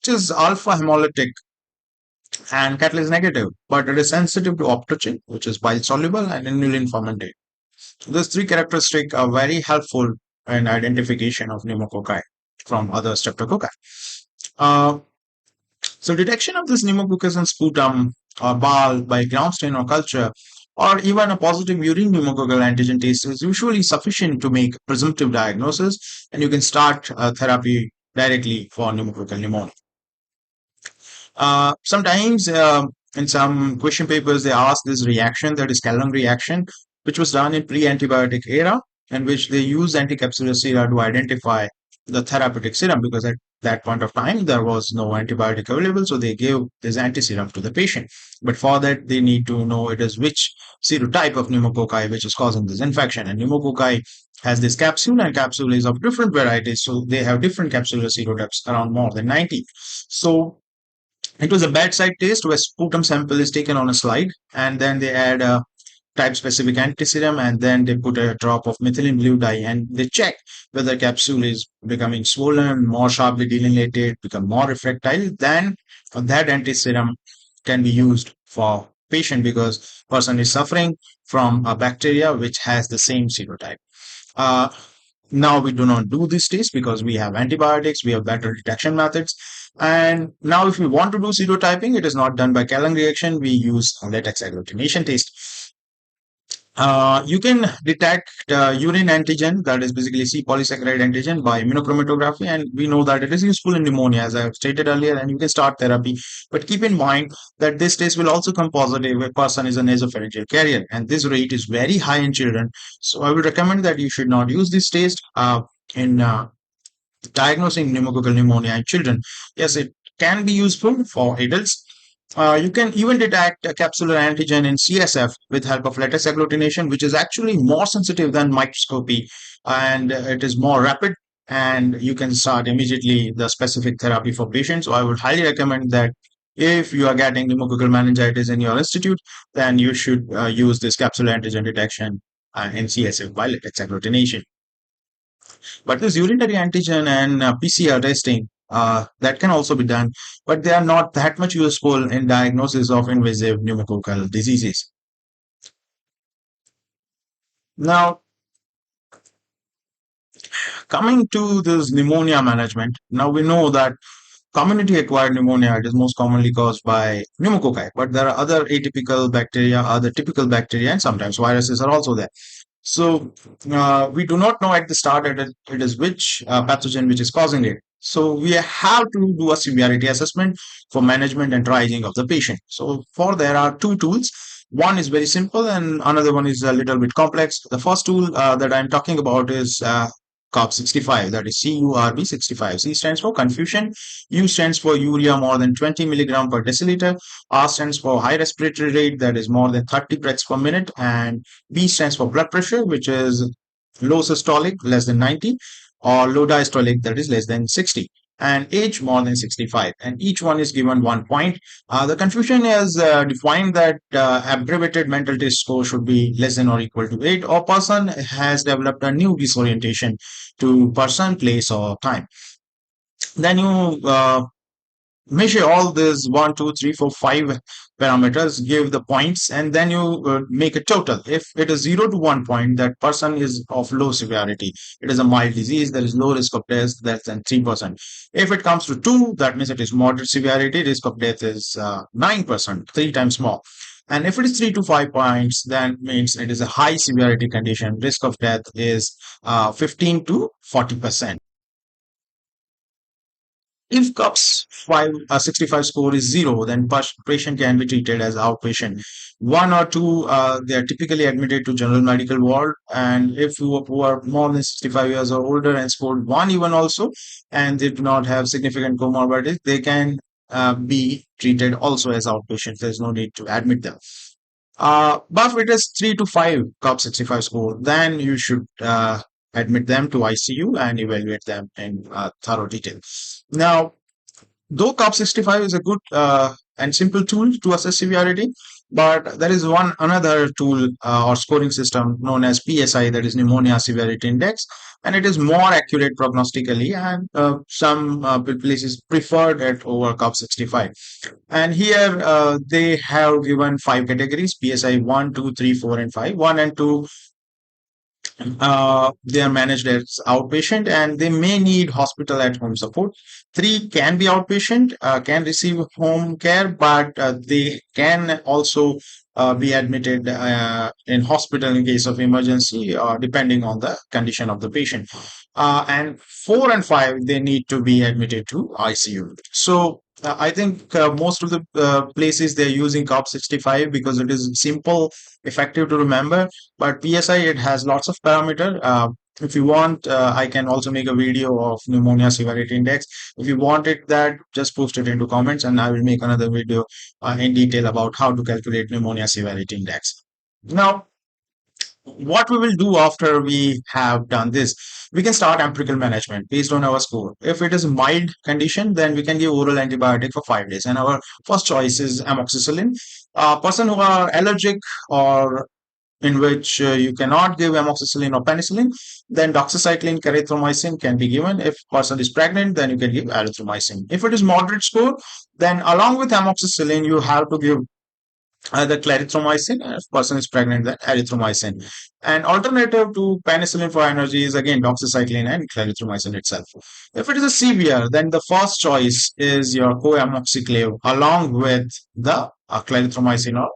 is alpha hemolytic and catalase negative, but it is sensitive to optogen, which is bile soluble and inulin fermented. These three characteristics are very helpful in identification of pneumococci from other streptococci. Uh, so detection of this pneumococcus in sputum or bile by ground stain or culture, or even a positive urine pneumococcal antigen test is usually sufficient to make presumptive diagnosis, and you can start therapy directly for pneumococcal pneumonia. Sometimes in some question papers, they ask this reaction, that is Kellogg reaction, which was done in pre-antibiotic era, in which they use anticapsular sera to identify the therapeutic serum, because at that point of time there was no antibiotic available, so they gave this anti-serum to the patient. But for that, they need to know it is which serotype of pneumococci which is causing this infection. And pneumococci has this capsule, and capsule is of different varieties, so they have different capsular serotypes, around more than 90. So it was a bedside test where sputum sample is taken on a slide, and then they add a type specific antiserum, and then they put a drop of methylene blue dye, and they check whether capsule is becoming swollen, more sharply delineated, become more refractile. Then that antiserum can be used for patient, because person is suffering from a bacteria which has the same serotype. Uh, Now we do not do this test because we have antibiotics, we have better detection methods. And now if we want to do serotyping, it is not done by Kellogg reaction. We use a latex agglutination test. You can detect urine antigen, that is basically C polysaccharide antigen, by immunochromatography, and we know that it is useful in pneumonia, as I have stated earlier, and you can start therapy. But keep in mind that this test will also come positive if a person is a nasopharyngeal carrier, and this rate is very high in children. So I would recommend that you should not use this test in diagnosing pneumococcal pneumonia in children. Yes, it can be useful for adults. You can even detect a capsular antigen in CSF with help of latex agglutination, which is actually more sensitive than microscopy, and it is more rapid, and you can start immediately the specific therapy for patients. So I would highly recommend that if you are getting pneumococcal meningitis in your institute, then you should use this capsular antigen detection in CSF by latex agglutination. But this urinary antigen and PCR testing, that can also be done, but they are not that much useful in diagnosis of invasive pneumococcal diseases. Now, coming to this pneumonia management, now we know that community-acquired pneumonia, it is most commonly caused by pneumococci, but there are other atypical bacteria, other typical bacteria, and sometimes viruses are also there. So we do not know at the start it is which pathogen which is causing it. So we have to do a severity assessment for management and triaging of the patient. So for there are two tools. One is very simple and another one is a little bit complex. The first tool that I'm talking about is CURB 65, that is CURB 65. C stands for confusion, U stands for urea more than 20 milligram per deciliter, R stands for high respiratory rate, that is more than 30 breaths per minute, and B stands for blood pressure, which is low systolic, less than 90, or low diastolic, that is less than 60, and age more than 65. And each one is given 1 point. The confusion is defined that abbreviated mental test score should be less than or equal to 8, or person has developed a new disorientation to person, place, or time. Then you measure all these 1, 2, 3, 4, 5 parameters, give the points, and then you make a total. If it is 0 to 1 point, that person is of low severity. It is a mild disease. There is low risk of death, less than 3%. If it comes to 2, that means it is moderate severity. Risk of death is 9%, 3 times more. And if it is 3 to 5 points, then means it is a high severity condition. Risk of death is 15 to 40%. If CUPS 65 score is 0, then patient can be treated as outpatient. 1 or 2, they are typically admitted to general medical ward. And if who are more than 65 years or older and scored 1 even also, and they do not have significant comorbidities, they can be treated also as outpatients. There's no need to admit them. But if it is 3 to 5 CUP 65 score, then you should admit them to ICU and evaluate them in thorough detail. Now, though CUP 65 is a good and simple tool to assess severity, But there is one another tool or scoring system known as PSI, that is Pneumonia Severity Index, and it is more accurate prognostically, and some places preferred it over COP65. And here they have given five categories: PSI 1, 2, 3, 4, and 5. 1 and 2, they are managed as outpatient and they may need hospital at home support. Three can be outpatient, can receive home care, but they can also be admitted in hospital in case of emergency, depending on the condition of the patient. And four and five, they need to be admitted to ICU. So I think most of the places they're using COP65 because it is simple, effective to remember. But PSI, it has lots of parameter. If you want, I can also make a video of pneumonia severity index. If you want it, that just post it into comments, and I will make another video in detail about how to calculate pneumonia severity index. Now, what we will do after we have done this, we can start empirical management based on our score. If it is a mild condition, then we can give oral antibiotic for 5 days, and our first choice is amoxicillin. Person who are allergic or in which you cannot give amoxicillin or penicillin, then doxycycline, clarithromycin can be given. If person is pregnant, then you can give erythromycin. If it is moderate score, then along with amoxicillin, you have to give the clarithromycin. If person is pregnant, then erythromycin. And alternative to penicillin for energy is again doxycycline and clarithromycin itself. If it is a severe, then the first choice is your coamoxiclave along with the clarithromycin or